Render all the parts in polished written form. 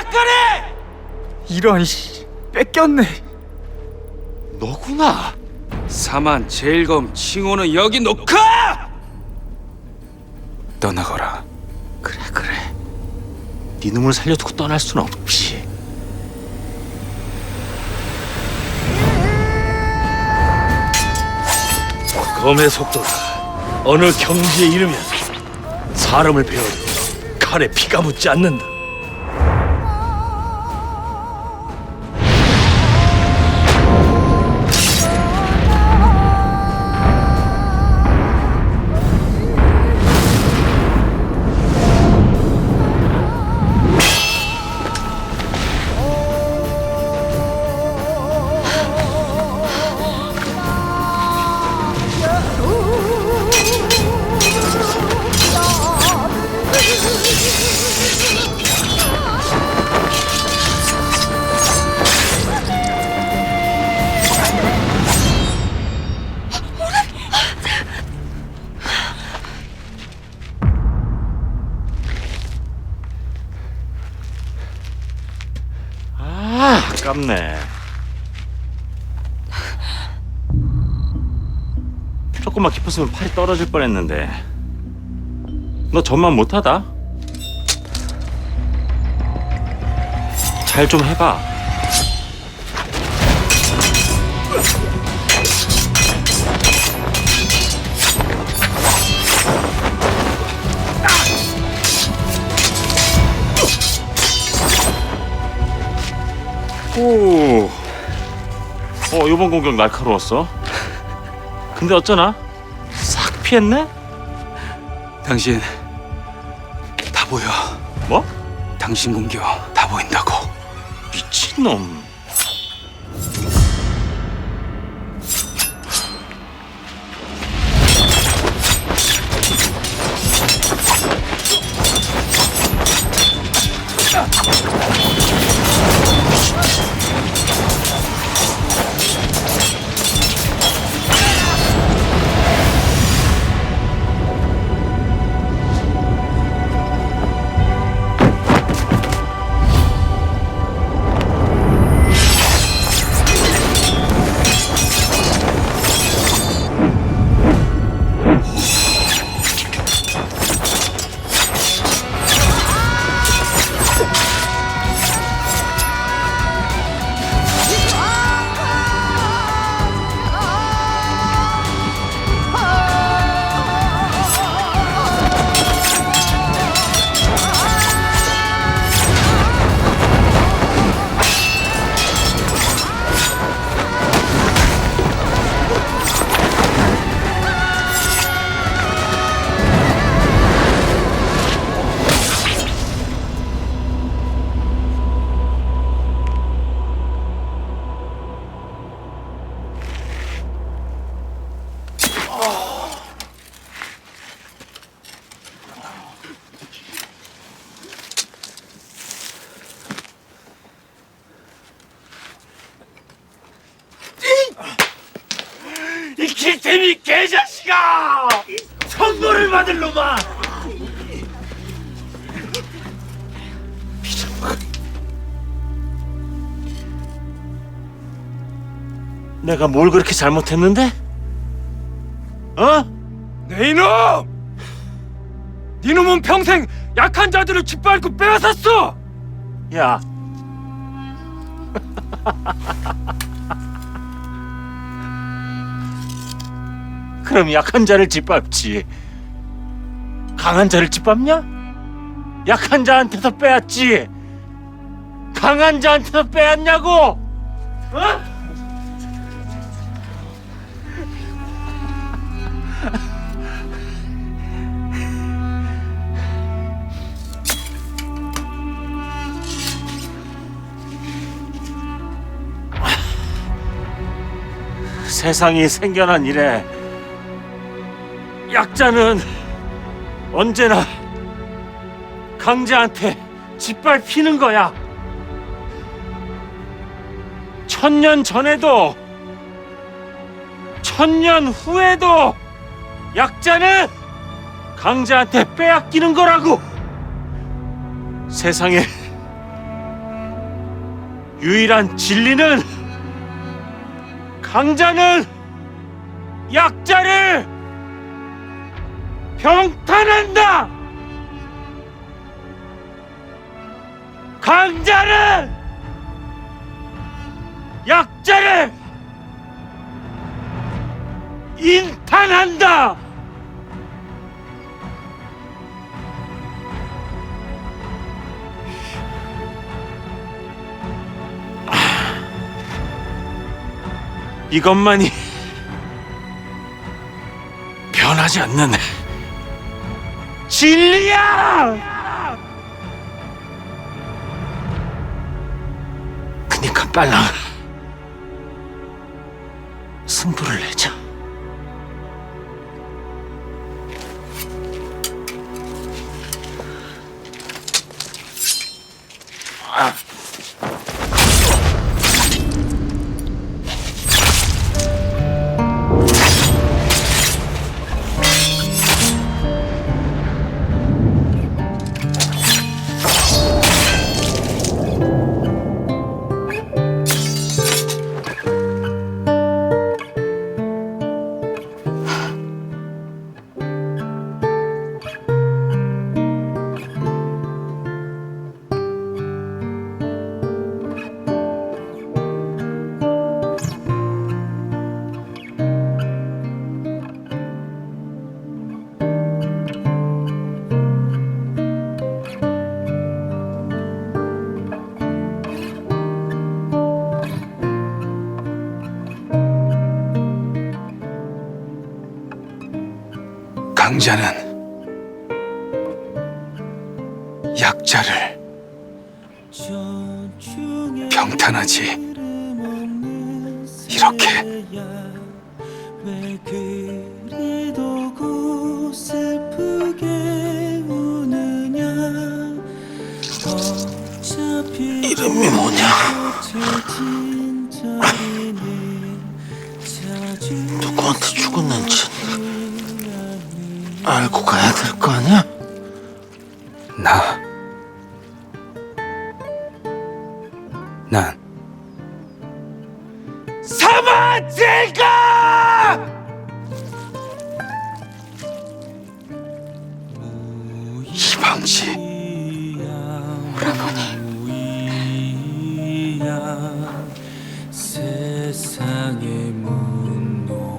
짝가래! 이런 뺏겼네. 너구나. 사만 제일검 칭호는 여기 놓고 떠나거라. 그래. 네 놈을 살려두고 떠날 순 없지. 검의 속도가 어느 경지에 이르면 사람을 베어도 칼에 피가 묻지 않는다. 아깝네. 조금만 깊었으면 팔이 떨어질 뻔했는데. 너 전만 못하다. 잘 좀 해봐. 오, 이번 공격 날카로웠어. 근데 어쩌나? 싹 피했네? 당신 다 보여. 뭐? 당신 공격 다 보인다고. 미친놈. 이 길태미 개자식아! 선고를 받을 놈아! 내가 뭘 그렇게 잘못했는데? 어? 네 이놈! 네 놈은 평생 약한 자들을 짓밟고 빼앗았어! 야. 그럼 약한 자를 짓밟지. 강한 자를 짓밟냐? 약한 자한테서 빼앗지. 강한 자한테서 빼앗냐고? 어? 세상이 생겨난 이래 약자는 언제나 강자한테 짓밟히는 거야. 1000년 전에도 1000년 후에도 약자는 강자한테 빼앗기는 거라고. 세상에 유일한 진리는 강자는 약자를 평탄한다. 강자는 약자를 인탄한다. 이것만이 변하지 않는 진리야! 그니까 빨랑 승부를 내자. 강자는 약자를 평탄하지. 이렇게 이름이 뭐냐? 누구한테 죽었는지 알고 가야 될 거 아니야? 난 사마질가! 이방지. 세상의 문노니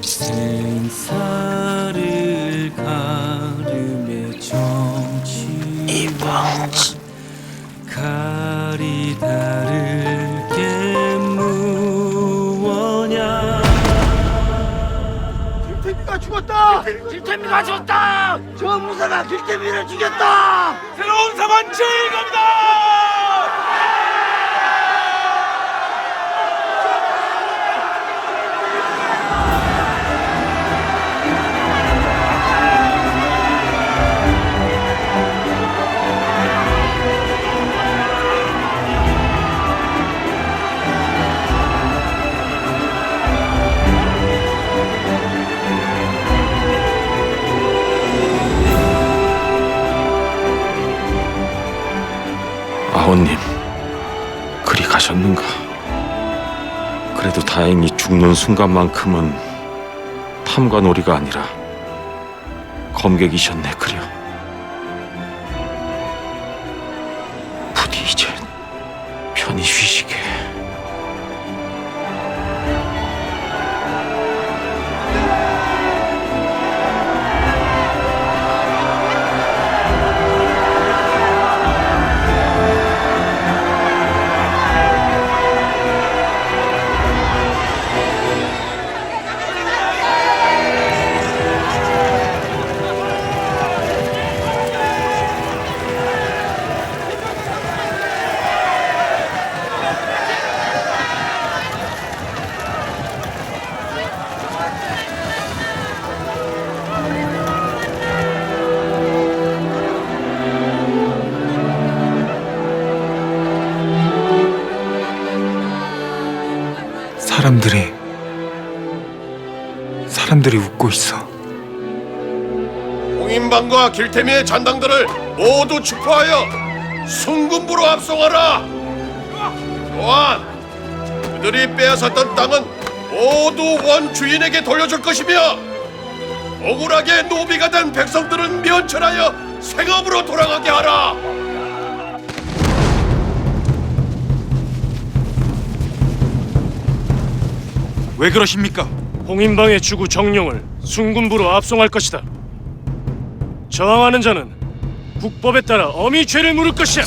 생사를 가름의 정치 이방지. 가리 다를 게 무엇냐. 길태미가 죽었다! 길태미가 죽었다! 저 무사가 길태미를 죽였다! 새로운 사만칠 갑니다! 아버님, 그리 가셨는가? 그래도 다행히 죽는 순간만큼은 탐관오리가 아니라 검객이셨네, 그려. 부디 이제 편히 쉬시게. 사람들이 웃고 있어. 홍인방과 길태미의 잔당들을 모두 축포하여 순군부로 압송하라. 또한 그들이 빼앗았던 땅은 모두 원주인에게 돌려줄 것이며 억울하게 노비가 된 백성들은 면천하여 생업으로 돌아가게 하라. 왜 그러십니까? 홍인방의 주구 정령을 순군부로 압송할 것이다. 저항하는 자는 국법에 따라 엄히 죄를 물을 것이야.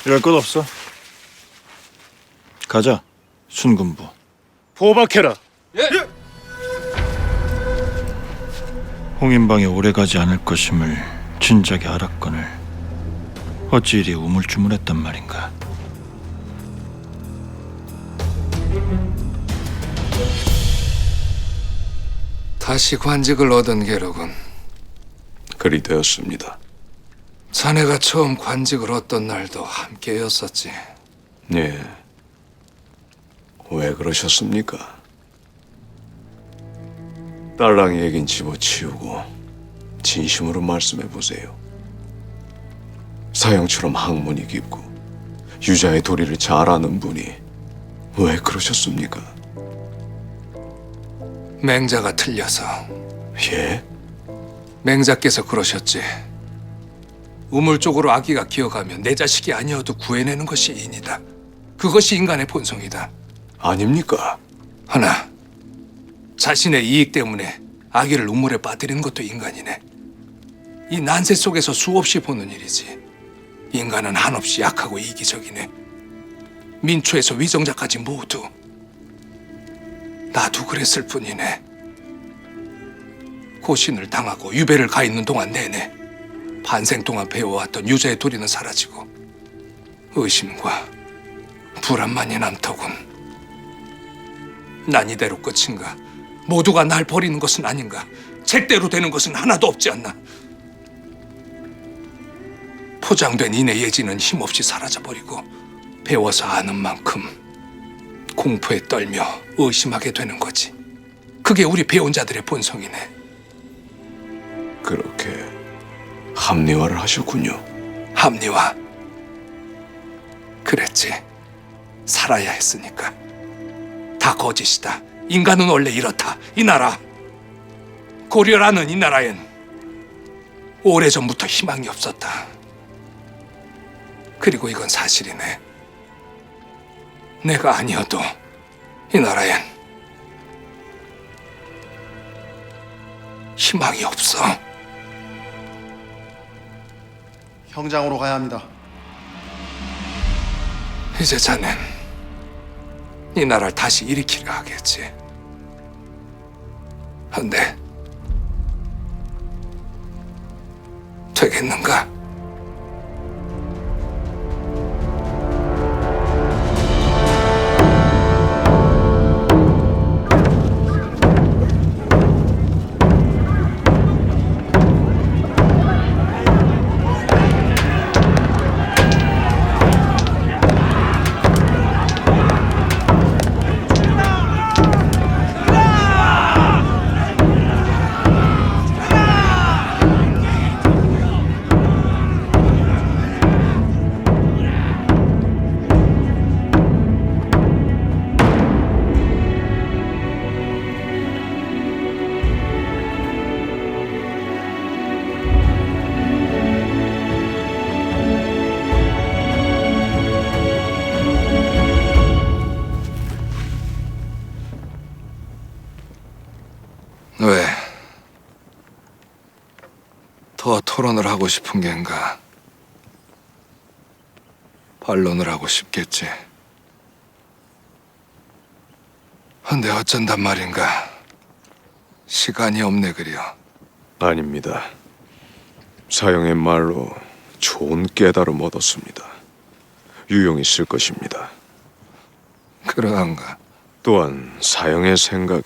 이럴 것 없어. 가자, 순군부. 포박해라. 홍인방에 오래가지 않을 것임을 진작에 알았거늘 어찌 이리 우물쭈물했단 말인가. 다시 관직을 얻은 게로군. 그리 되었습니다. 자네가 처음 관직을 얻던 날도 함께였었지. 예. 왜 그러셨습니까? 딸랑이 얘긴 집어치우고 진심으로 말씀해 보세요. 사형처럼 학문이 깊고 유자의 도리를 잘 아는 분이 왜 그러셨습니까? 맹자가 틀려서. 예? 맹자께서 그러셨지. 우물 쪽으로 아기가 기어가면 내 자식이 아니어도 구해내는 것이 인이다. 그것이 인간의 본성이다. 아닙니까? 하나, 자신의 이익 때문에 아기를 우물에 빠뜨리는 것도 인간이네. 이 난세 속에서 수없이 보는 일이지. 인간은 한없이 약하고 이기적이네. 민초에서 위정자까지 모두. 나도 그랬을 뿐이네. 고신을 당하고 유배를 가 있는 동안 내내 반생 동안 배워왔던 유자의 도리는 사라지고 의심과 불안만이 남더군. 난 이대로 끝인가? 모두가 날 버리는 것은 아닌가? 책대로 되는 것은 하나도 없지 않나? 포장된 인의 예지는 힘없이 사라져버리고 배워서 아는 만큼 공포에 떨며 의심하게 되는 거지. 그게 우리 배운 자들의 본성이네. 그렇게 합리화를 하셨군요. 합리화. 그랬지. 살아야 했으니까. 다 거짓이다. 인간은 원래 이렇다. 이 나라. 고려라는 이 나라엔 오래전부터 희망이 없었다. 그리고 이건 사실이네. 내가 아니어도 이 나라엔 희망이 없어. 형장으로 가야 합니다. 이제 자넨 이 나라를 다시 일으키려 하겠지. 근데 되겠는가? 왜? 더 토론을 하고 싶은 겐가? 반론을 하고 싶겠지. 근데 어쩐단 말인가? 시간이 없네 그려. 아닙니다. 사형의 말로 좋은 깨달음 얻었습니다. 유용히 쓸 것입니다. 그러한가? 또한 사형의 생각에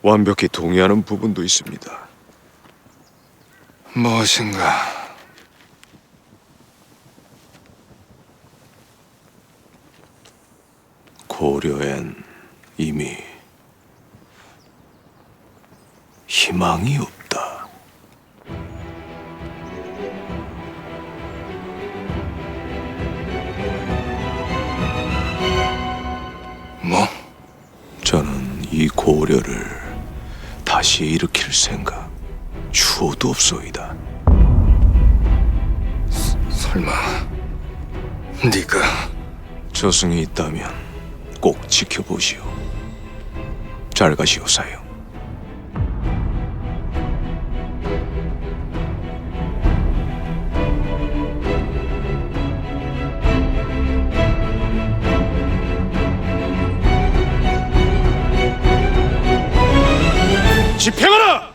완벽히 동의하는 부분도 있습니다. 무엇인가? 고려엔 이미 희망이 없다. 뭐? 저는 이 고려를 다시 일으킬 생각 추호도 없소이다. 설마 네가 저승이 있다면 꼭 지켜보시오. 잘 가시오, 사요. 집행하라!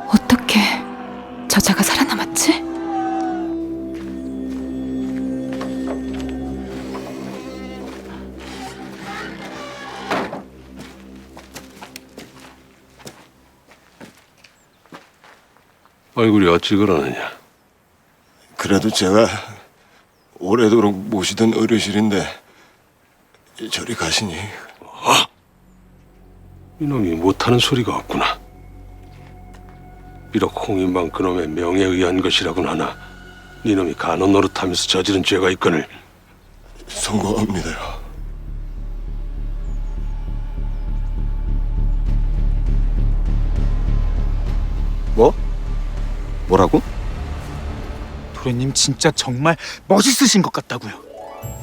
어떻게 저자가 살아남았지? 얼굴이 어찌 그러느냐? 그래도 제가 오래도록 모시던 어르신인데 저리 가시니 이놈이 못하는 소리가 없구나. 비록 홍인방 그놈의 명예에 의한 것이라곤 하나 이놈이 간원 노릇하면서 저지른 죄가 있거늘 송구합니다요. 뭐? 뭐라고? 도련님 진짜 정말 멋있으신 것 같다고요.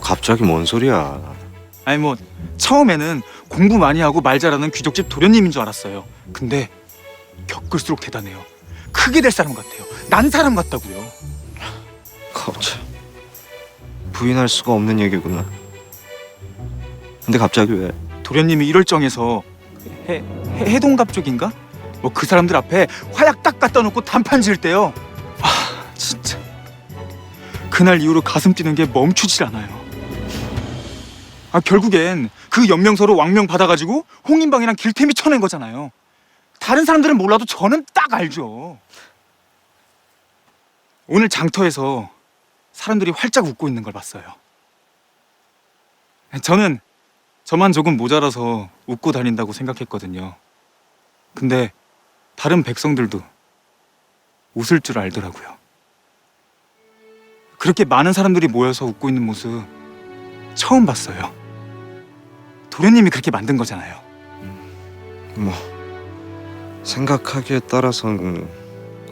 갑자기 뭔 소리야? 아니 뭐 처음에는 공부 많이 하고 말 잘하는 귀족집 도련님인 줄 알았어요. 근데 겪을수록 대단해요. 크게 될 사람 같아요. 난 사람 같다고요. 거참 부인할 수가 없는 얘기구나. 근데 갑자기 왜? 도련님이 일월정에서 해동갑 쪽인가? 뭐 그 사람들 앞에 화약 딱 갖다 놓고 단판 지을 때요. 아 진짜 그날 이후로 가슴 뛰는 게 멈추질 않아요. 아 결국엔 그 연명서로 왕명 받아가지고 홍인방이랑 길템이 쳐낸 거잖아요. 다른 사람들은 몰라도 저는 딱 알죠. 오늘 장터에서 사람들이 활짝 웃고 있는 걸 봤어요. 저는 저만 조금 모자라서 웃고 다닌다고 생각했거든요. 근데 다른 백성들도 웃을 줄 알더라고요. 그렇게 많은 사람들이 모여서 웃고 있는 모습 처음 봤어요. 도련님이 그렇게 만든 거잖아요. 뭐 생각하기에 따라서는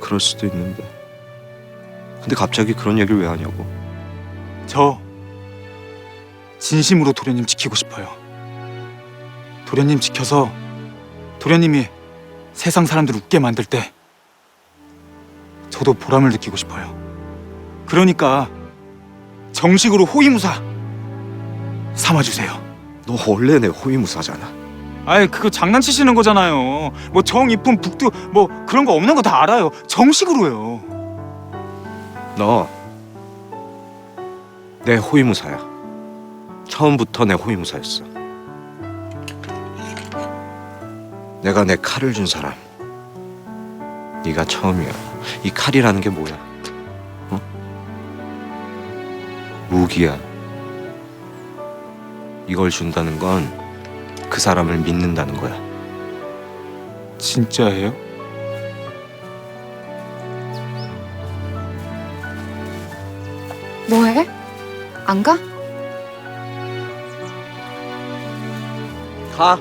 그럴 수도 있는데 근데 갑자기 그런 얘기를 왜 하냐고. 저 진심으로 도련님 지키고 싶어요. 도련님 지켜서 도련님이 세상 사람들 웃게 만들 때 저도 보람을 느끼고 싶어요. 그러니까 정식으로 호위무사 삼아주세요. 너 원래 내 호위무사잖아. 아이 그거 장난치시는 거잖아요. 뭐 정 이쁨 북두 뭐 그런 거 없는 거 다 알아요. 정식으로요. 너 내 호위무사야. 처음부터 내 호위무사였어. 내가 내 칼을 준 사람 네가 처음이야. 이 칼이라는 게 뭐야? 어? 무기야. 이걸 준다는 건 그 사람을 믿는다는 거야. 진짜예요? 뭐해? 안 가? 가.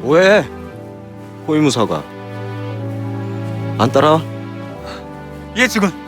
뭐해? 호위무사가 안 따라와? 예, 지금.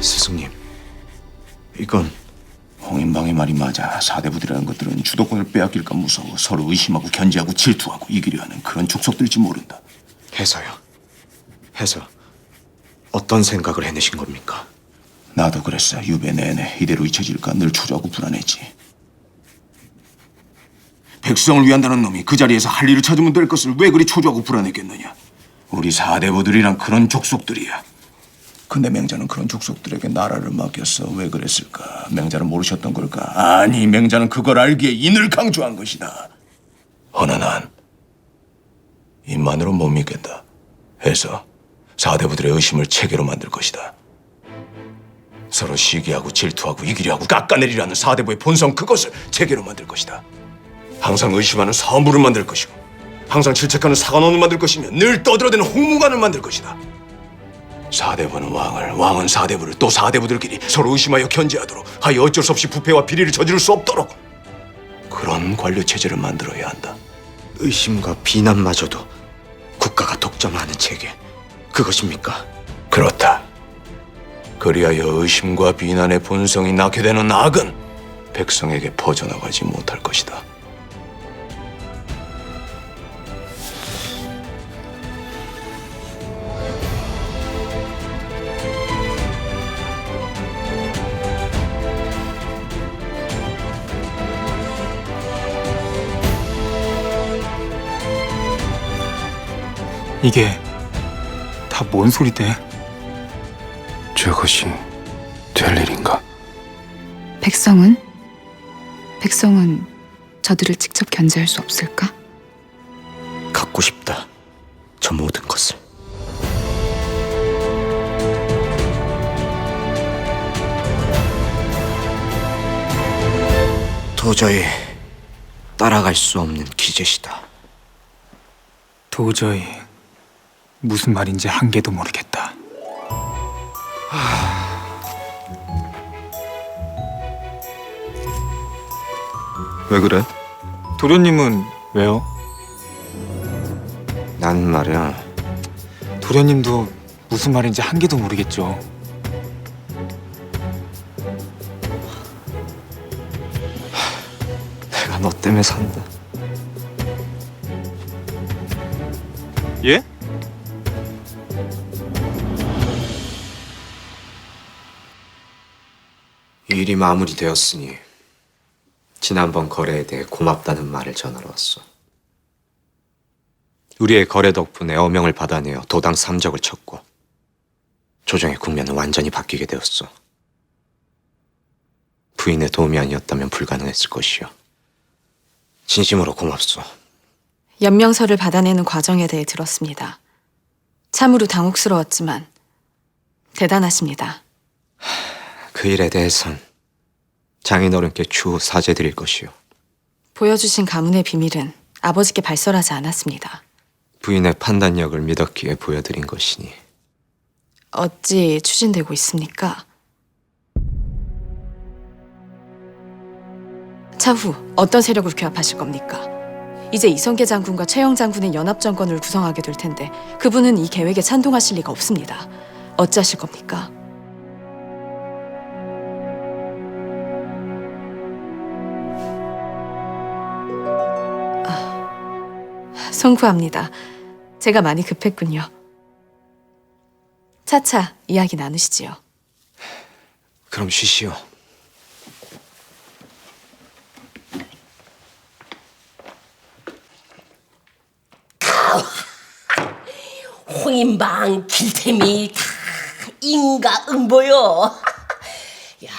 스승님, 이건 홍인방의 말이 맞아. 사대부들이라는 것들은 주도권을 빼앗길까 무서워 서로 의심하고 견제하고 질투하고 이기려 하는 그런 족속들일지 모른다. 해서요. 해서 어떤 생각을 해내신 겁니까? 나도 그랬어. 유배 내내 이대로 잊혀질까 늘 초조하고 불안했지. 백성을 위한다는 놈이 그 자리에서 할 일을 찾으면 될 것을 왜 그리 초조하고 불안했겠느냐. 우리 사대부들이란 그런 족속들이야. 근데 맹자는 그런 족속들에게 나라를 맡겼어. 왜 그랬을까? 맹자는 모르셨던 걸까? 아니, 맹자는 그걸 알기에 인을 강조한 것이다. 허나 난 입만으로 못 믿겠다. 해서 사대부들의 의심을 체계로 만들 것이다. 서로 시기하고 질투하고 이기려 하고 깎아내리라는 사대부의 본성, 그것을 체계로 만들 것이다. 항상 의심하는 사무를 만들 것이고 항상 질책하는 사관원을 만들 것이며 늘 떠들어대는 홍무관을 만들 것이다. 사대부는 왕을, 왕은 사대부를, 또 사대부들끼리 서로 의심하여 견제하도록 하여 어쩔 수 없이 부패와 비리를 저지를 수 없도록 그런 관료체제를 만들어야 한다. 의심과 비난마저도 국가가 독점하는 체계, 그것입니까? 그렇다. 그리하여 의심과 비난의 본성이 낳게 되는 악은 백성에게 퍼져나가지 못할 것이다. 이게 다 뭔 소리대? 저것이 될 일인가? 백성은 저들을 직접 견제할 수 없을까? 갖고 싶다. 저 모든 것을. 도저히 따라갈 수 없는 기제시다. 도저히 무슨 말인지 한 개도 모르겠다. 왜 그래? 도련님은 왜요? 난 말이야, 도련님도 무슨 말인지 한 개도 모르겠죠. 내가 너 때문에 산다. 예? 일이 마무리되었으니 지난번 거래에 대해 고맙다는 말을 전하러 왔어. 우리의 거래 덕분에 어명을 받아내어 도당 3적을 쳤고 조정의 국면은 완전히 바뀌게 되었어. 부인의 도움이 아니었다면 불가능했을 것이요. 진심으로 고맙소. 연명서를 받아내는 과정에 대해 들었습니다. 참으로 당혹스러웠지만 대단하십니다. 그 일에 대해선 장인어른께 추후 사죄드릴 것이요. 보여주신 가문의 비밀은 아버지께 발설하지 않았습니다. 부인의 판단력을 믿었기에 보여드린 것이니. 어찌 추진되고 있습니까? 차후 어떤 세력을 규합하실 겁니까? 이제 이성계 장군과 최영 장군의 연합정권을 구성하게 될 텐데 그분은 이 계획에 찬동하실 리가 없습니다. 어찌하실 겁니까? 송구합니다. 제가 많이 급했군요. 차차 이야기 나누시지요. 그럼 쉬시오. 홍인방, 길태미 다 인가 응보요. 야,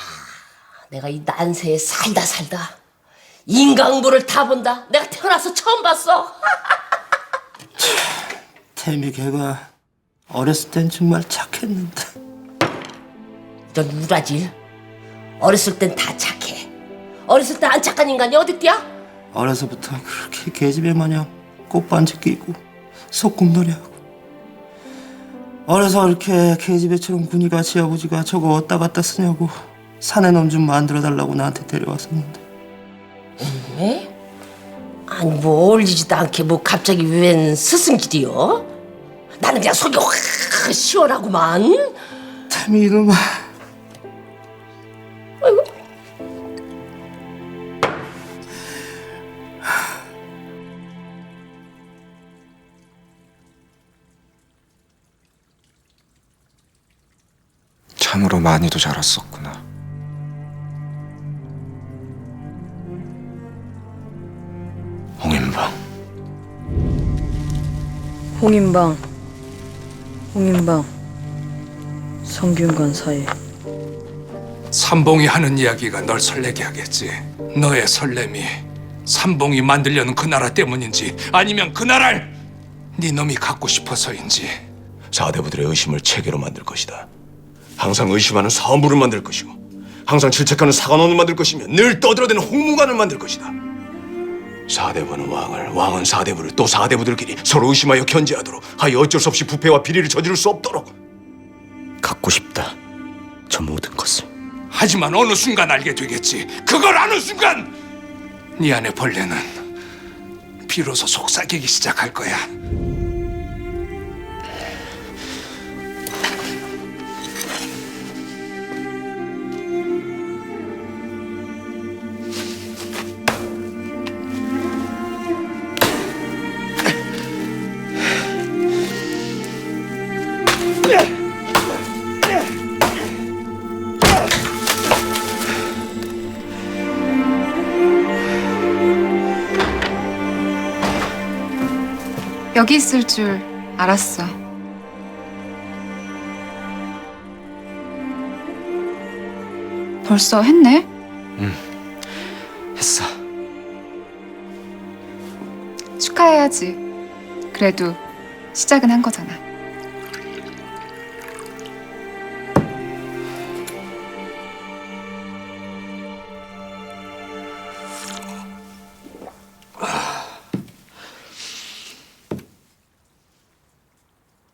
내가 이 난세에 살다 인강부를 타본다. 내가 태어나서 처음 봤어. 태미 걔가 어렸을 땐 정말 착했는데. 넌 우라질. 어렸을 땐 다 착해. 어렸을 때 안 착한 인간이 어딨디야? 어려서부터 그렇게 계집애 마냥 꽃반지 끼고 소꿉놀이하고. 어려서 이렇게 계집애처럼 군이같이 아버지가 저거 어디다 갖다 쓰냐고 사내 놈 좀 만들어달라고 나한테 데려왔었는데. 왜? 아니 뭐 어울리지도 않게 뭐 갑자기 웬 스승길이요? 나는 그냥 속이 확 시원하구만. 태미 이놈아. 아이고. 참으로 많이도 자랐었구나. 홍인방. 홍인방, 성균관 사이. 삼봉이 하는 이야기가 널 설레게 하겠지. 너의 설렘이 삼봉이 만들려는 그 나라 때문인지 아니면 그 나라를 네 놈이 갖고 싶어서인지. 사대부들의 의심을 체계로 만들 것이다. 항상 의심하는 사원부를 만들 것이고 항상 질책하는 사관원을 만들 것이며 늘 떠들어대는 홍무관을 만들 것이다. 사대부는 왕을, 왕은 사대부를, 또 사대부들끼리 서로 의심하여 견제하도록 하여 어쩔 수 없이 부패와 비리를 저지를 수 없도록. 갖고 싶다. 저 모든 것을. 하지만 어느 순간 알게 되겠지. 그걸 아는 순간 네 안의 벌레는 비로소 속삭이기 시작할 거야. 여기 있을 줄 알았어. 벌써 했네? 했어. 축하해야지. 그래도 시작은 한 거잖아.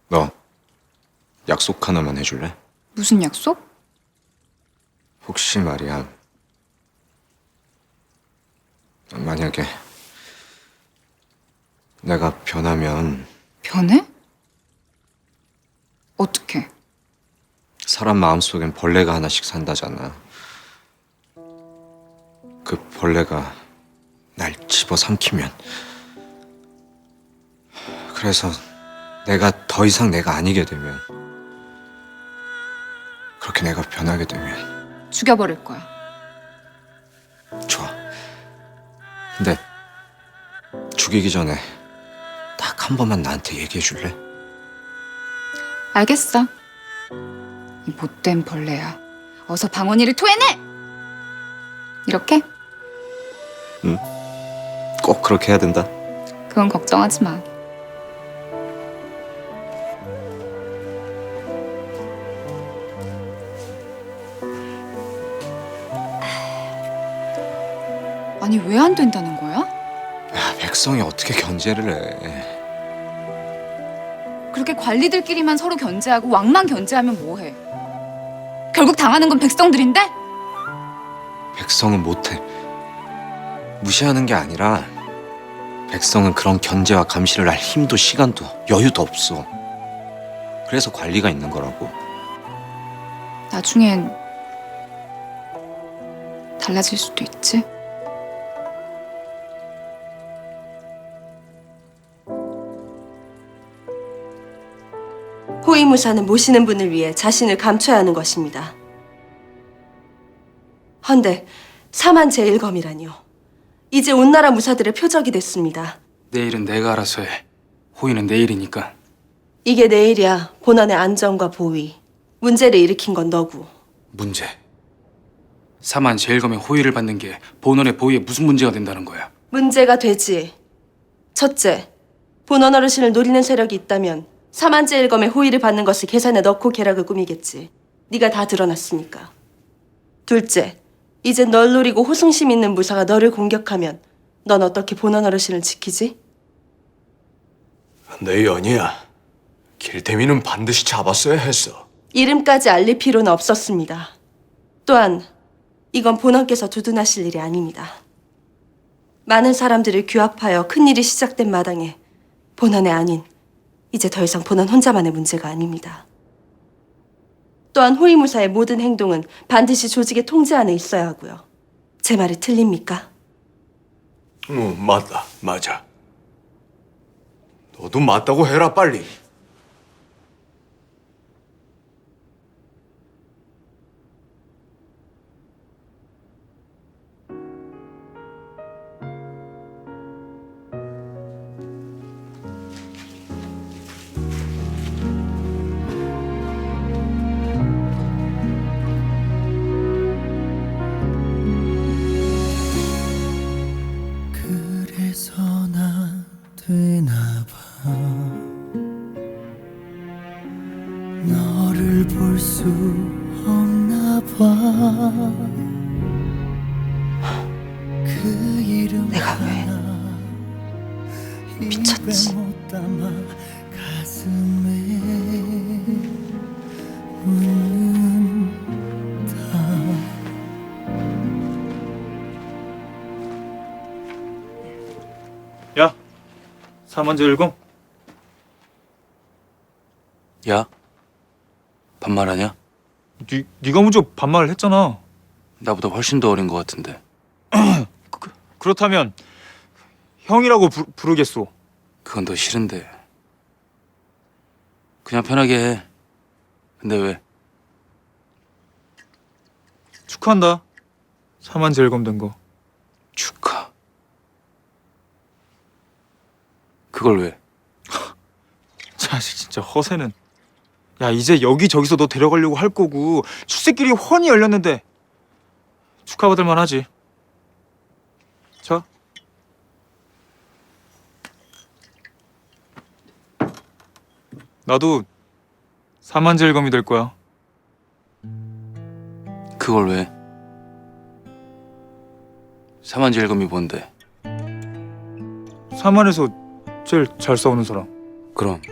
너 약속 하나만 해줄래? 무슨 약속? 혹시 말이야. 만약에 내가 변하면 변해? 어떻게? 사람 마음속엔 벌레가 하나씩 산다잖아. 그 벌레가 날 집어삼키면, 그래서 내가 더 이상 내가 아니게 되면, 그렇게 내가 변하게 되면 죽여버릴 거야. 좋아. 근데 죽이기 전에 딱 한 번만 나한테 얘기해 줄래? 알겠어. 이 못된 벌레야. 어서 방언이를 토해내! 이렇게? 꼭 그렇게 해야 된다. 그건 걱정하지 마. 아니 왜 안 된다는 거야? 야, 백성이 어떻게 견제를 해? 그렇게 관리들끼리만 서로 견제하고 왕만 견제하면 뭐해? 결국 당하는 건 백성들인데? 백성은 못해. 무시하는 게 아니라 백성은 그런 견제와 감시를 할 힘도 시간도 여유도 없어. 그래서 관리가 있는 거라고. 나중엔 달라질 수도 있지. 호위무사는 모시는 분을 위해 자신을 감춰야 하는 것입니다. 헌데 사만 제1검이라니요. 이제 온 나라 무사들의 표적이 됐습니다. 내일은 내가 알아서 해. 호의는 내일이니까. 이게 내일이야 본안의 안정과 보위. 문제를 일으킨 건 너고. 문제. 사만 제일검의 호의를 받는 게 본원의 보위에 무슨 문제가 된다는 거야? 문제가 되지. 첫째, 본원 어르신을 노리는 세력이 있다면 사만제일검의 호의를 받는 것을 계산에 넣고 계략을 꾸미겠지. 네가 다 드러났으니까. 둘째, 이제 널 노리고 호승심 있는 무사가 너를 공격하면 넌 어떻게 본원 어르신을 지키지? 내 연이야. 길태미는 반드시 잡았어야 했어. 이름까지 알릴 필요는 없었습니다. 또한 이건 본원께서 두둔하실 일이 아닙니다. 많은 사람들을 규합하여 큰일이 시작된 마당에 본원이 아닌 이제 더 이상 본원 혼자만의 문제가 아닙니다. 또한 호위무사의 모든 행동은 반드시 조직의 통제 안에 있어야 하고요. 제 말이 틀립니까? 맞다. 맞아. 너도 맞다고 해라 빨리. 그래서 나 되나봐 너를 볼 수 없나봐 그 이름 내가 왜 미쳤지? 못 담아 가슴에 묻는다 야, 사만제일검. 야, 반말하냐? 네가 먼저 반말을 했잖아. 나보다 훨씬 더 어린 것 같은데. 그렇다면 형이라고 부르겠소. 그건 더 싫은데. 그냥 편하게 해. 근데 왜? 축하한다. 사만제일검 된 거. 축하. 그걸 왜? 자식 진짜 허세는. 야, 이제 여기저기서 너 데려가려고 할 거고 출세길이 훤히 열렸는데 축하받을 만하지. 자. 나도 사만제일검이 될 거야. 그걸 왜? 사만제일검이 뭔데? 사만에서 제일 잘 싸우는 사람. 그럼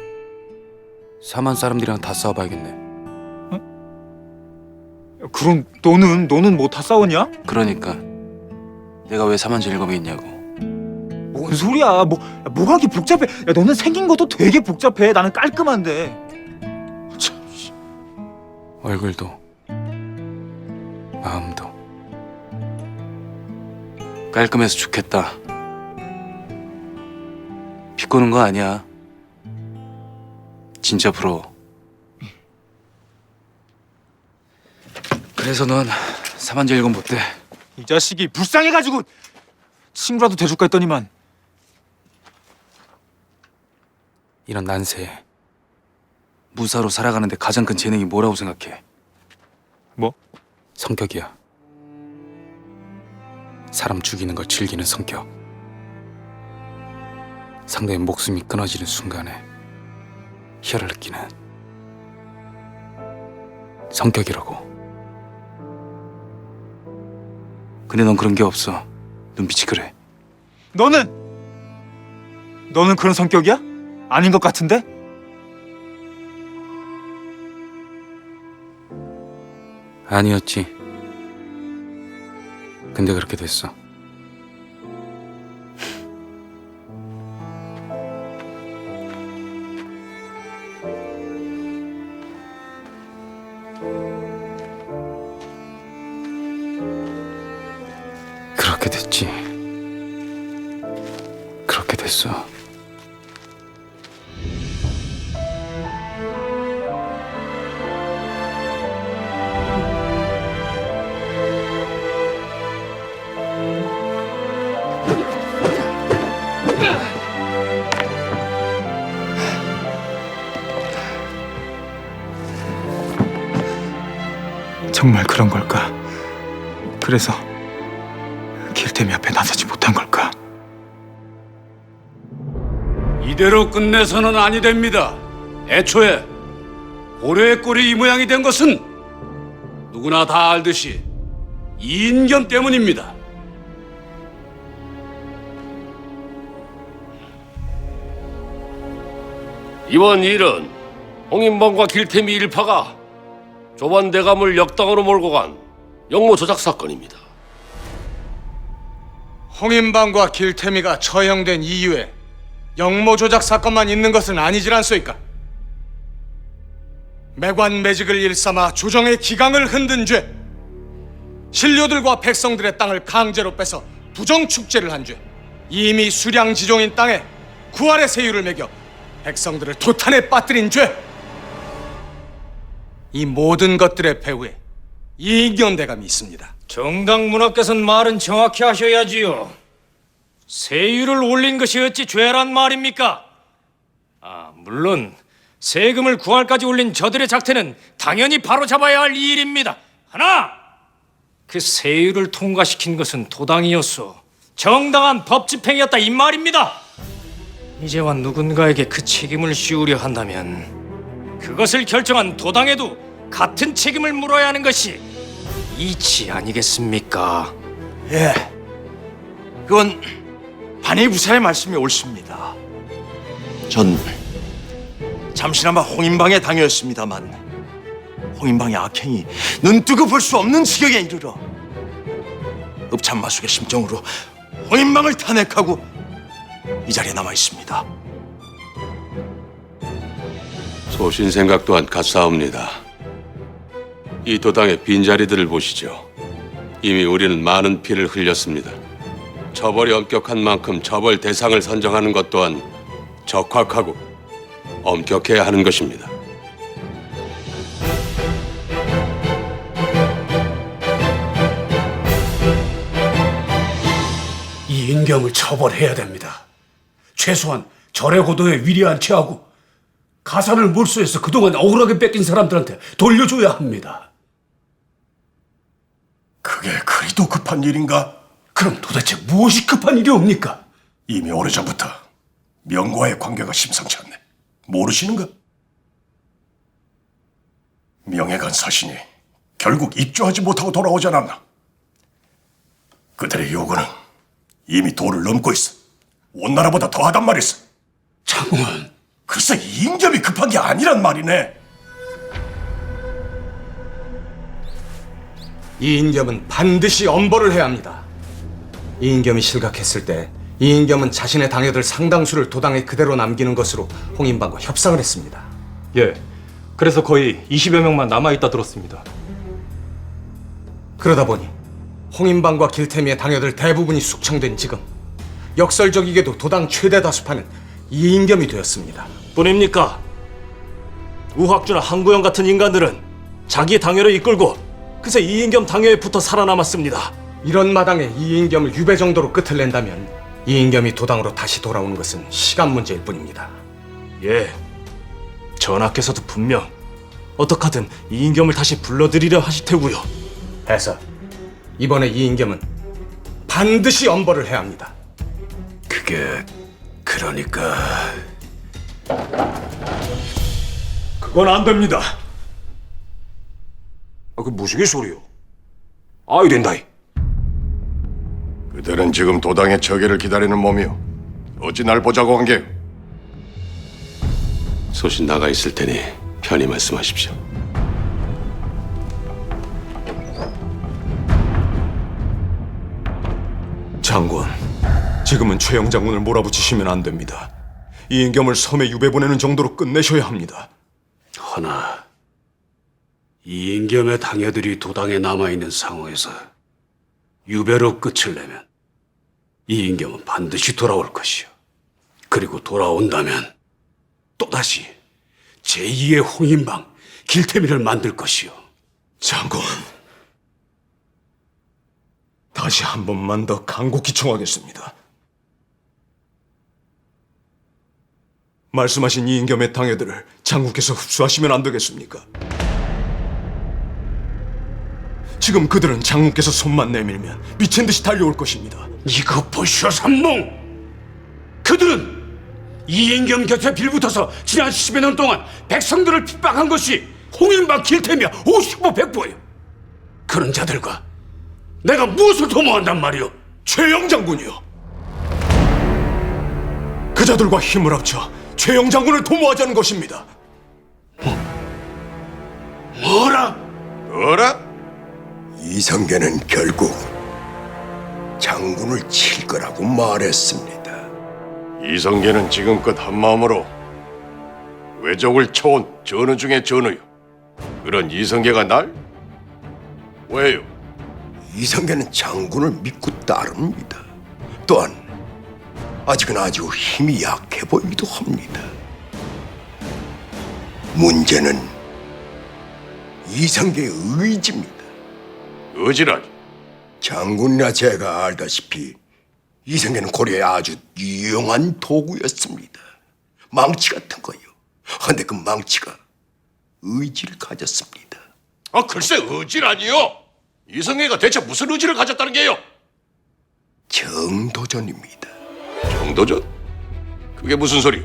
사만 사람들이랑 다 싸워봐야겠네. 그럼 너는 뭐 다 싸웠냐? 그러니까 내가 왜 사만제일검이 있냐고. 뭔 소리야? 뭐가 그렇게 복잡해? 야, 너는 생긴 것도 되게 복잡해. 나는 깔끔한데. 참. 얼굴도 마음도 깔끔해서 좋겠다. 비꼬는 거 아니야. 진짜 부러워. 그래서 넌 사만제일검 못 돼. 이 자식이 불쌍해가지고 친구라도 돼줄까 했더니만. 이런 난세에 무사로 살아가는데 가장 큰 재능이 뭐라고 생각해? 뭐? 성격이야. 사람 죽이는 걸 즐기는 성격. 상대의 목숨이 끊어지는 순간에 희열을 느끼는 성격이라고. 근데 넌 그런 게 없어. 눈빛이 그래. 너는 그런 성격이야? 아닌 것 같은데? 아니었지. 근데 그렇게 됐어. 그렇게 됐지. 그렇게 됐어. 정말 그런 걸까? 그래서 길태미 앞에 나서지 못한 걸까? 이대로 끝내서는 아니 됩니다. 애초에 고려의 꼴이 이 모양이 된 것은 누구나 다 알듯이 이인겸 때문입니다. 이번 일은 홍인방과 길태미 일파가 조반 대감을 역당으로 몰고 간 영모 조작 사건입니다. 홍인방과 길태미가 처형된 이유에 영모 조작 사건만 있는 것은 아니질 않소이까? 매관매직을 일삼아 조정의 기강을 흔든 죄, 신료들과 백성들의 땅을 강제로 빼서 부정축제를 한 죄, 이미 수량지종인 땅에 구할의 세율을 매겨 백성들을 도탄에 빠뜨린 죄, 이 모든 것들의 배후에 이인겸 대감이 있습니다. 정당 문화께서는 말은 정확히 하셔야지요. 세율을 올린 것이 어찌 죄란 말입니까? 물론 세금을 구할까지 올린 저들의 작태는 당연히 바로잡아야 할 일입니다. 하나, 그 세율을 통과시킨 것은 도당이었소. 정당한 법 집행이었다 이 말입니다. 이제와 누군가에게 그 책임을 씌우려 한다면 그것을 결정한 도당에도 같은 책임을 물어야 하는 것이 이치 아니겠습니까? 예, 그건 반의부사의 말씀이 옳습니다. 전 잠시나마 홍인방의 당이었습니다만 홍인방의 악행이 눈뜨고 볼 수 없는 지경에 이르러 읍참마숙의 심정으로 홍인방을 탄핵하고 이 자리에 남아 있습니다. 소신 생각 또한 같사옵니다. 이 도당의 빈자리들을 보시죠. 이미 우리는 많은 피를 흘렸습니다. 처벌이 엄격한 만큼 처벌 대상을 선정하는 것 또한 적확하고 엄격해야 하는 것입니다. 이인겸을 처벌해야 됩니다. 최소한 절의 고도에 위리한 체하고 가산을 몰수해서 그동안 억울하게 뺏긴 사람들한테 돌려줘야 합니다. 그게 그리도 급한 일인가? 그럼 도대체 무엇이 급한 일이옵니까? 이미 오래전부터 명과의 관계가 심상치 않네. 모르시는가? 명에 간 사신이 결국 입조하지 못하고 돌아오지 않았나? 그들의 요구는 이미 도를 넘고 있어. 온 나라보다 더하단 말이었어. 장군, 글쎄 이인겸이 급한 게 아니란 말이네. 이인겸은 반드시 엄벌을 해야 합니다. 이인겸이 실각했을 때 이인겸은 자신의 당여들 상당수를 도당에 그대로 남기는 것으로 홍인방과 협상을 했습니다. 예, 그래서 거의 20여 명만 남아있다 들었습니다. 그러다 보니 홍인방과 길태미의 당여들 대부분이 숙청된 지금 역설적이게도 도당 최대 다수파는 이인겸이 되었습니다. 뿐입니까? 우학주나 항구영 같은 인간들은 자기 당회를 이끌고 그새 이인겸 당회에 붙어 살아남았습니다. 이런 마당에 이인겸을 유배 정도로 끝을 낸다면 이인겸이 도당으로 다시 돌아오는 것은 시간 문제일 뿐입니다. 예, 전하께서도 분명 어떻게든 이인겸을 다시 불러들이려 하실 테고요. 해서 이번에 이인겸은 반드시 엄벌을 해야 합니다. 그게 그러니까 그건 안 됩니다. 그 무슨 소리요? 아이 된다이. 그들은 지금 도당의 처계를 기다리는 몸이요. 어찌 날 보자고 한 게? 소신 나가 있을 테니 편히 말씀하십시오. 장군, 지금은 최영 장군을 몰아붙이시면 안 됩니다. 이인겸을 섬에 유배 보내는 정도로 끝내셔야 합니다. 허나 이인겸의 당여들이 도당에 남아있는 상황에서 유배로 끝을 내면 이인겸은 반드시 돌아올 것이요. 그리고 돌아온다면 또다시 제2의 홍인방 길태미를 만들 것이요. 장군, 다시 한 번만 더 간곡히 청하겠습니다. 말씀하신 이인겸의 당해들을 장군께서 흡수하시면 안 되겠습니까? 지금 그들은 장군께서 손만 내밀면 미친 듯이 달려올 것입니다. 이거 보시오 삼몽. 그들은 이인겸 곁에 빌붙어서 지난 10여 년 동안 백성들을 핍박한 것이 홍인박 길태며 50보 100보예요. 그런 자들과 내가 무엇을 도모한단 말이오? 최영 장군이요. 그자들과 힘을 합쳐 최영 장군을 도모하자는 것입니다. 뭐라? 이성계는 결국 장군을 칠 거라고 말했습니다. 이성계는 지금껏 한마음으로 외적을 쳐온 전우 중에 전우요. 그런 이성계가 날? 왜요? 이성계는 장군을 믿고 따릅니다. 또한 아직은 아주 힘이 약해 보이기도 합니다. 문제는 이성계의 의지입니다. 의지라니? 장군이나 제가 알다시피 이성계는 고려의 아주 유용한 도구였습니다. 망치 같은 거요. 근데 그 망치가 의지를 가졌습니다. 글쎄 의지라니요? 이성계가 대체 무슨 의지를 가졌다는 게요? 정도전입니다. 정도전? 그게 무슨 소리요?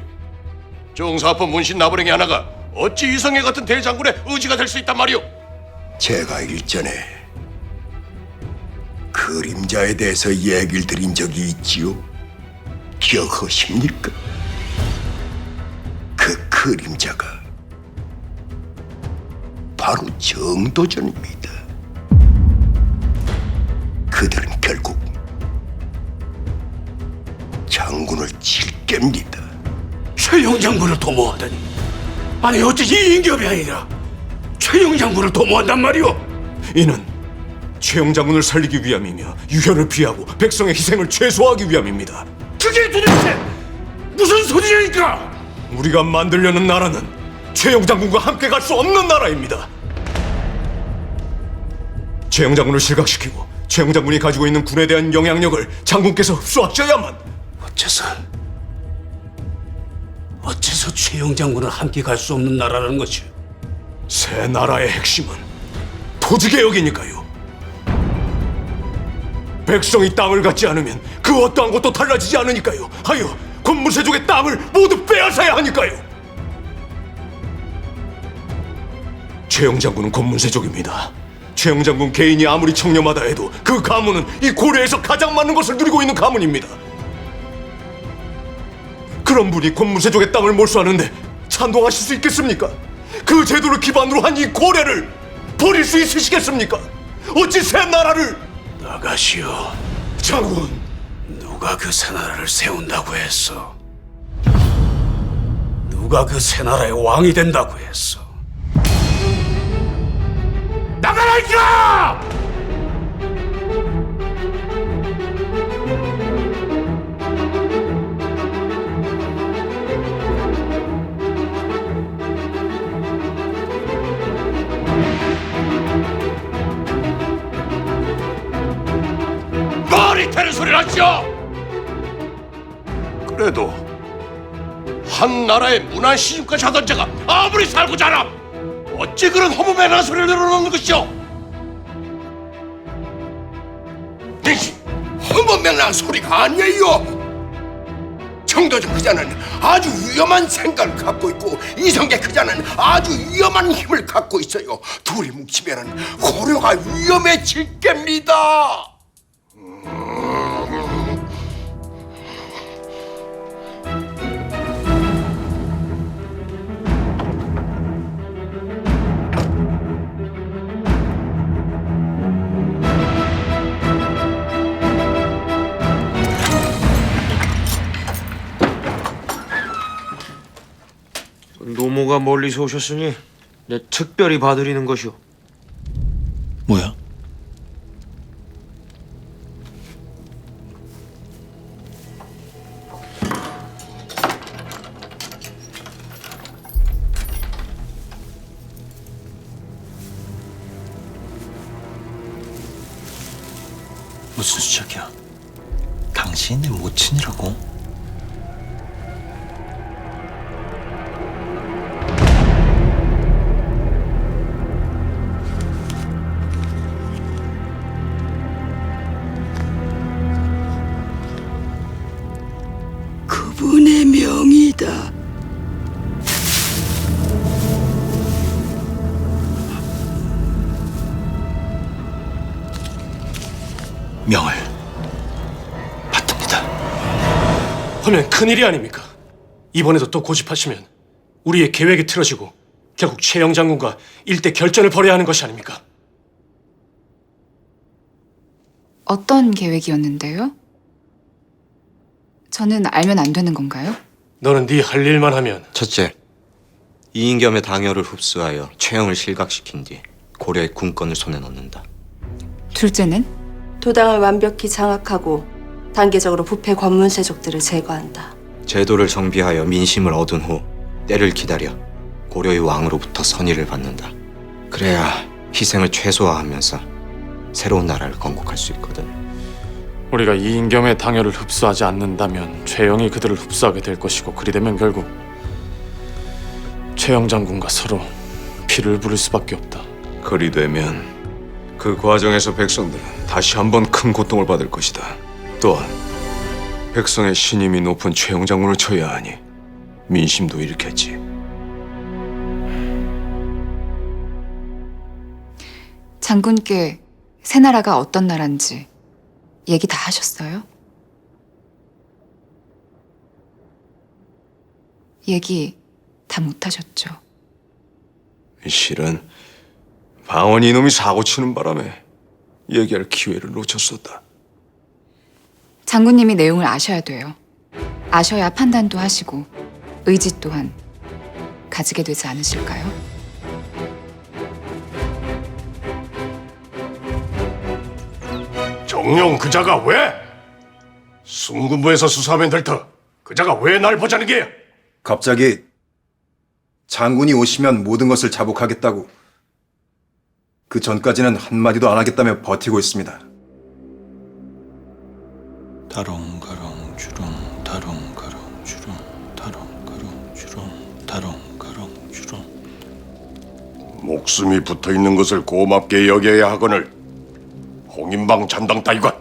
정사합헌 문신 나부랭이 하나가 어찌 이성계 같은 대장군의 의지가 될 수 있단 말이오? 제가 일전에 그림자에 대해서 얘기를 드린 적이 있지요. 기억하십니까? 그 그림자가 바로 정도전입니다. 그들은 결국 장군을 칠 겁니다. 최영 장군을 도모하다니. 아니 어찌 이인겸이 아니라 최영 장군을 도모한단 말이오? 이는 최영 장군을 살리기 위함이며 유혈을 피하고 백성의 희생을 최소화하기 위함입니다. 그게 도대체 무슨 소리냐니까? 우리가 만들려는 나라는 최영 장군과 함께 갈 수 없는 나라입니다. 최영 장군을 실각시키고 최영 장군이 가지고 있는 군에 대한 영향력을 장군께서 흡수하셔야만. 어째서 최영 장군을 함께 갈 수 없는 나라라는 것이오? 새 나라의 핵심은 토지개혁이니까요. 백성이 땅을 갖지 않으면 그 어떠한 것도 달라지지 않으니까요. 하여 권무세족의 땅을 모두 빼앗아야 하니까요. 최영 장군은 권문세족입니다. 최영 장군 개인이 아무리 청렴하다 해도 그 가문은 이 고려에서 가장 많은 것을 누리고 있는 가문입니다. 그런 분이 권문세족의 땅을 몰수하는데 찬동하실 수 있겠습니까? 그 제도를 기반으로 한 이 고려를 버릴 수 있으시겠습니까? 어찌 새 나라를... 나가시오. 장군, 누가 그 새 나라를 세운다고 했어? 누가 그 새 나라의 왕이 된다고 했어? 나가라니까! 말이 되는 소리를 하시오! 그래도 한 나라의 문안 시중까지 하던 자가 아무리 살고자 하나 어찌 그런 허무맹랑한 소리를 늘어놓는 것이오? 허무맹랑한 소리가 아니에요. 정도전 그자는 아주 위험한 생각을 갖고 있고 이성계 그자는 아주 위험한 힘을 갖고 있어요. 둘이 뭉치면 고려가 위험해질 겁니다. 노모가 멀리서 오셨으니 내 특별히 봐드리는 것이오. 뭐야? 무슨 수작이야? 당신이 내 모친이라고? 그분의 명이다. 명을 받듭니다. 하면 큰일이 아닙니까? 이번에도 또 고집하시면 우리의 계획이 틀어지고 결국 최영 장군과 일대 결전을 벌여야 하는 것이 아닙니까? 어떤 계획이었는데요? 저는 알면 안 되는 건가요? 너는 네 할 일만 하면. 첫째, 이인겸의 당열을 흡수하여 최영을 실각시킨 뒤 고려의 군권을 손에 넣는다. 둘째는? 도당을 완벽히 장악하고 단계적으로 부패 권문세족들을 제거한다. 제도를 정비하여 민심을 얻은 후 때를 기다려 고려의 왕으로부터 선의를 받는다. 그래야 희생을 최소화하면서 새로운 나라를 건국할 수 있거든. 우리가 이인겸의 당열을 흡수하지 않는다면 최영이 그들을 흡수하게 될 것이고, 그리 되면 결국 최영 장군과 서로 피를 부릴 수밖에 없다. 그리 되면 그 과정에서 백성들은 다시 한번 큰 고통을 받을 것이다. 또한 백성의 신임이 높은 최영 장군을 쳐야 하니 민심도 잃겠지. 장군께 새 나라가 어떤 나라인지 얘기 다 하셨어요? 얘기 다 못하셨죠? 실은 방언 이놈이 사고 치는 바람에 얘기할 기회를 놓쳤었다. 장군님이 내용을 아셔야 돼요. 아셔야 판단도 하시고 의지 또한 가지게 되지 않으실까요? 정령 그자가 왜? 순군부에서 수사하면 될 터. 그자가 왜 날 보자는 게야? 갑자기 장군이 오시면 모든 것을 자복하겠다고. 그 전까지는 한마디도 안 하겠다며 버티고 있습니다. 다롱가롱 주롱 다롱가롱 주롱 다롱가롱 주롱 다롱가롱 주롱. 목숨이 붙어있는 것을 고맙게 여겨야 하거늘 홍인방 잔당 따위관.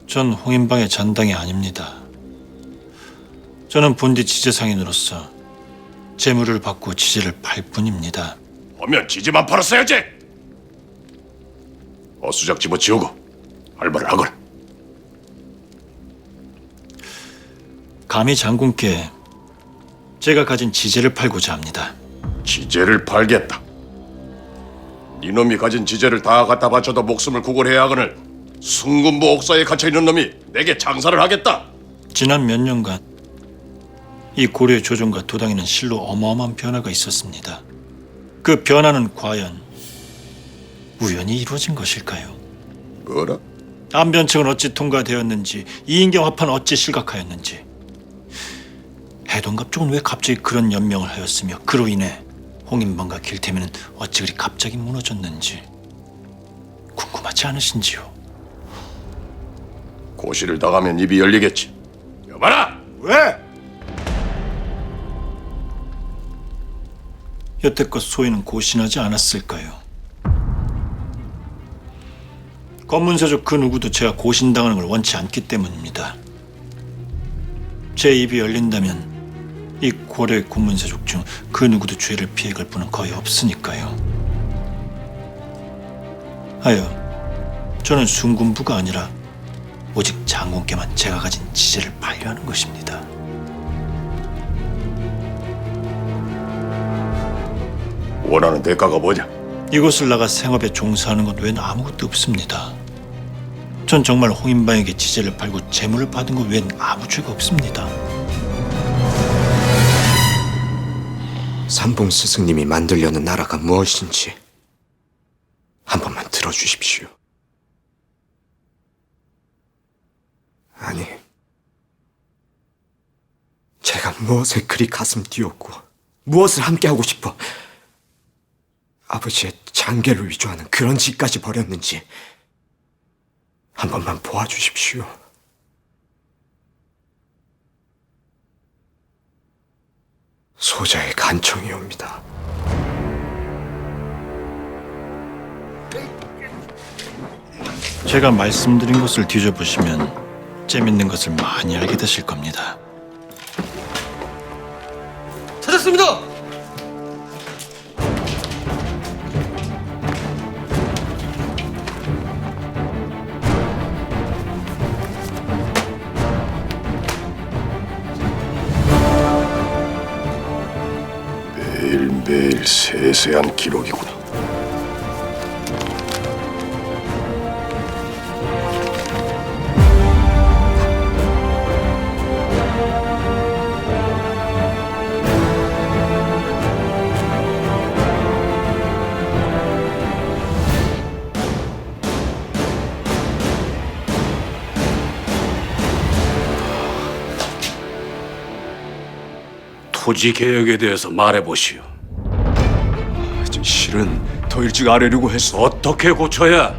전 홍인방의 잔당이 아닙니다. 저는 본디 지제상인으로서 재물을 받고 지제를 팔 뿐입니다. 하면 지지만 팔았어야지. 어수작 집어치우고 알바를 하거라. 감히 장군께 제가 가진 지제를 팔고자 합니다. 지제를 팔겠다. 이놈이 가진 지제를 다 갖다 바쳐도 목숨을 구걸해야 하거늘 순군부 옥사에 갇혀있는 놈이 내게 장사를 하겠다. 지난 몇 년간 이 고려의 조정과 도당에는 실로 어마어마한 변화가 있었습니다. 그 변화는 과연 우연히 이루어진 것일까요? 뭐라? 안변책은 어찌 통과되었는지, 이인경 합판은 어찌 실각하였는지, 해동갑 쪽은 왜 갑자기 그런 연명을 하였으며 그로 인해 홍인방과 길태면은 어찌 그리 갑자기 무너졌는지 궁금하지 않으신지요? 고시를 당하면 입이 열리겠지. 여봐라! 왜? 여태껏 소인은 고신하지 않았을까요? 검문세족 그 누구도 제가 고신당하는 걸 원치 않기 때문입니다. 제 입이 열린다면 이 고려의 고문세족 중 그 누구도 죄를 피해갈 분은 거의 없으니까요. 하여 저는 순군부가 아니라 오직 장군께만 제가 가진 지제를 반려하는 것입니다. 원하는 대가가 뭐냐? 이곳을 나가 생업에 종사하는 것 외엔 아무것도 없습니다. 전 정말 홍인방에게 지제를 팔고 재물을 받은 것 외엔 아무 죄가 없습니다. 삼봉 스승님이 만들려는 나라가 무엇인지 한 번만 들어주십시오. 아니, 제가 무엇에 그리 가슴 뛰었고 무엇을 함께하고 싶어 아버지의 장계를 위조하는 그런 짓까지 벌였는지 한 번만 보아주십시오. 소자의 간청이옵니다. 제가 말씀드린 것을 뒤져보시면 재밌는 것을 많이 알게 되실 겁니다. 알겠습니다. 매일매일 세세한 기록이구나. 토지 개혁에 대해서 말해보시오. 실은 더 일찍 아뢰려고 했어. 어떻게 고쳐야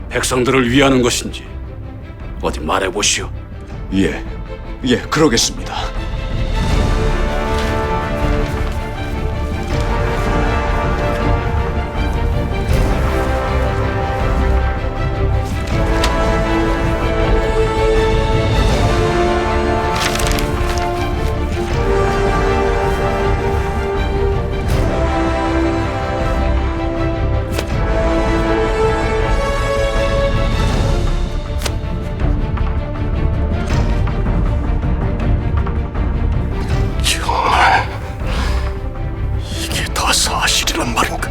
백성들을 위하는 것인지 어디 말해보시오. 예, 그러겠습니다. 사실이란 말인가?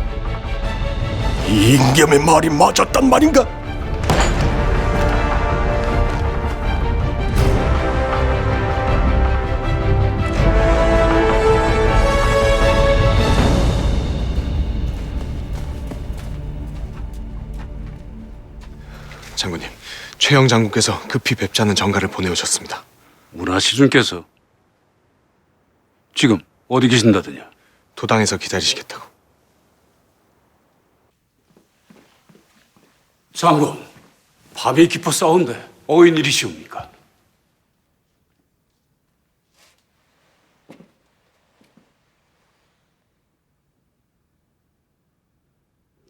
이인겸의 말이 맞았단 말인가? 장군님, 최영 장군께서 급히 뵙자는 전가를 보내오셨습니다. 문화시준께서 지금 어디 계신다더냐? 도당에서 기다리시겠다고. 장군, 밤이 깊어 싸운데 어인 일이시옵니까?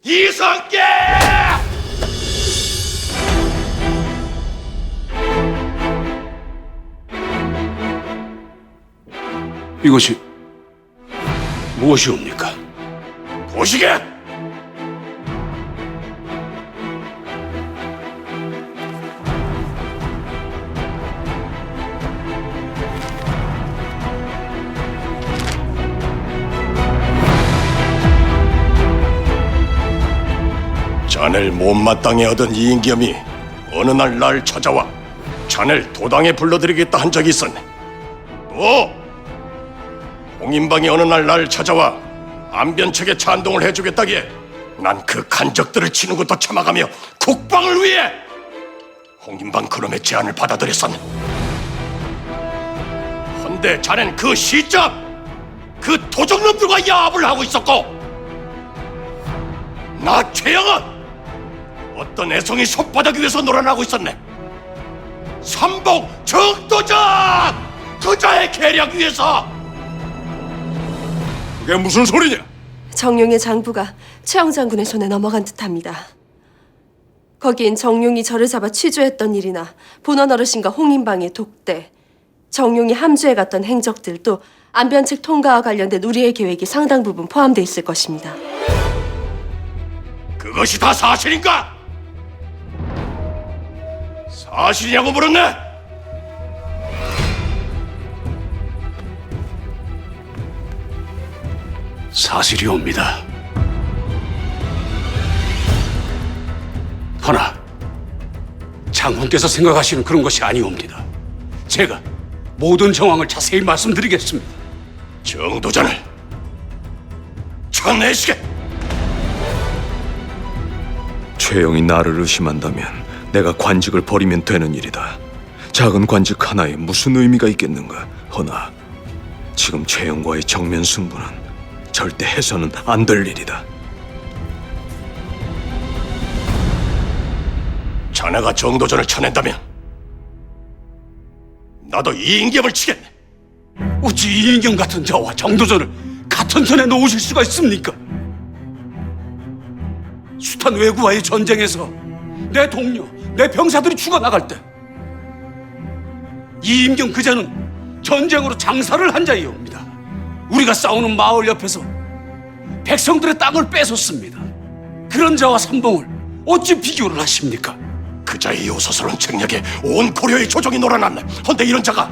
이성계! 이것이 무엇이옵니까? 보시게! 자넬 못마땅해 얻은 이인겸이 어느 날 날 찾아와 자넬 도당에 불러들이겠다 한 적이 있었네. 또 홍인방이 어느 날 날 찾아와 안변책에 찬동을 해주겠다기에 난 그 간적들을 치는 것도 참아가며 국방을 위해 홍인방 그놈의 제안을 받아들였었네. 헌데 자넨 그 시점 그 도적놈들과 야합을 하고 있었고 나 최영은 어떤 애송이 손바닥 위에서 놀아나고 있었네. 삼봉 정도전 그자의 계략 위에서. 그게 무슨 소리냐? 정용의 장부가 최영 장군의 손에 넘어간 듯합니다. 거긴 정용이 저를 잡아 취조했던 일이나 본원 어르신과 홍인방의 독대, 정용이 함주에 갔던 행적들, 또 안변책 통과와 관련된 우리의 계획이 상당 부분 포함되어 있을 것입니다. 그것이 다 사실인가? 사실이냐고 물었네. 사실이옵니다. 허나 장군께서 생각하시는 그런 것이 아니옵니다. 제가 모든 정황을 자세히 말씀드리겠습니다. 정도전을 쳐내시게. 최영이 나를 의심한다면 내가 관직을 버리면 되는 일이다. 작은 관직 하나에 무슨 의미가 있겠는가. 허나 지금 최영과의 정면 승부는 절대 해서는 안 될 일이다. 자네가 정도전을 쳐낸다면 나도 이인겸을 치겠네. 어찌 이인겸 같은 자와 정도전을 같은 선에 놓으실 수가 있습니까? 숱한 왜구와의 전쟁에서 내 동료, 내 병사들이 죽어나갈 때 이인겸 그자는 전쟁으로 장사를 한 자이옵니다. 우리가 싸우는 마을 옆에서 백성들의 땅을 뺏었습니다. 그런 자와 삼봉을 어찌 비교를 하십니까? 그 자의 요소스러운 책략에 온 고려의 조정이 놀아났네. 헌데 이런 자가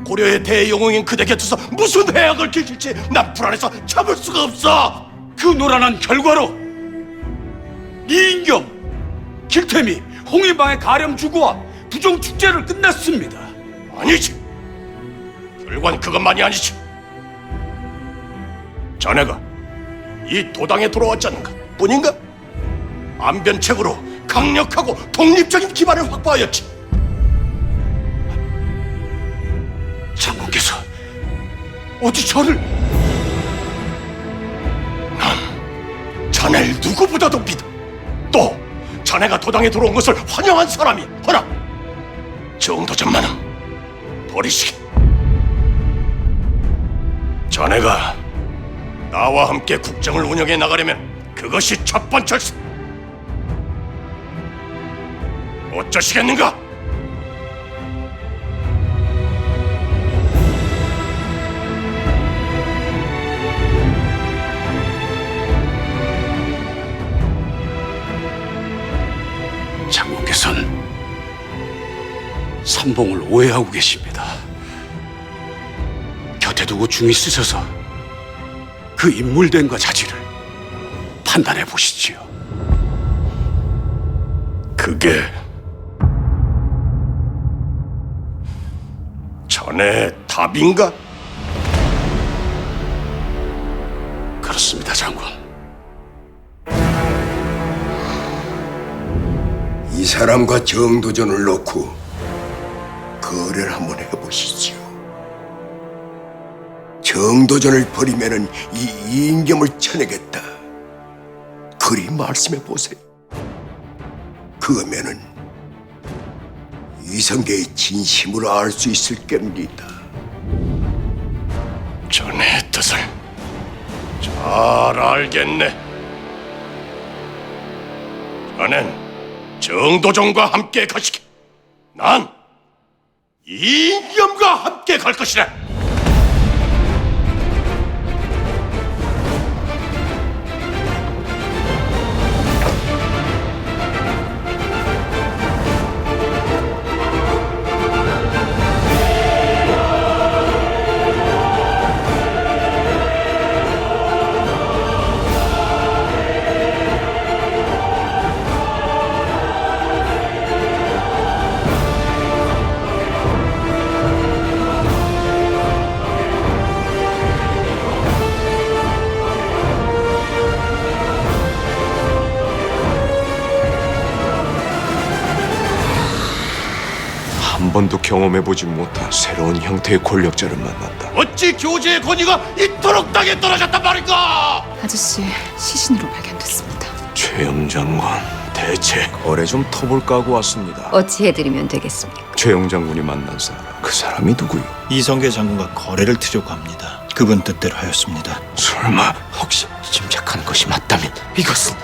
고려의 대영웅인 그대 곁에서 무슨 해악을 끼칠지 난 불안해서 참을 수가 없어. 그 노란한 결과로 이인겸, 길태미, 홍인방의 가렴 주고와 부정 축제를 끝냈습니다. 아니지. 결과는 그것만이 아니지. 자네가 이 도당에 돌아왔지 않는가 뿐인가? 안변책으로 강력하고 독립적인 기반을 확보하였지. 장군께서 어찌 저를... 난 자네를 누구보다도 믿어. 또 자네가 도당에 들어온 것을 환영한 사람이. 허나 정도전만은 버리시게. 자네가 나와 함께 국정을 운영해 나가려면 그것이 첫 번째일세. 어쩌시겠는가? 장군께서는 삼봉을 오해하고 계십니다. 곁에 두고 중히 쓰셔서 그 인물됨과 자질을 판단해 보시지요. 그게 자네 답인가? 그렇습니다, 장군. 이 사람과 정도전을 놓고 거래를 한번 해보시지요. 정도전을 벌이면은 이 이인겸을 쳐내겠다. 그리 말씀해 보세요. 그러면은 이성계의 진심으로 알 수 있을 겁니다. 자네의 뜻을 잘 알겠네. 자넨 정도전과 함께 가시게. 난 이인겸과 함께 갈 것이라. 한 번도 경험해보지 못한 새로운 형태의 권력자를 만났다. 어찌 교제의 권위가 이토록 땅에 떨어졌단 말인가? 아저씨 시신으로 발견됐습니다. 최영 장군, 대체 거래 좀 터볼까 하고 왔습니다. 어찌 해드리면 되겠습니까? 최영 장군이 만난 사람, 그 사람이 누구요? 이성계 장군과 거래를 트려고 합니다. 그분 뜻대로 하였습니다. 설마 혹시 짐작하는 것이 맞다면 이것은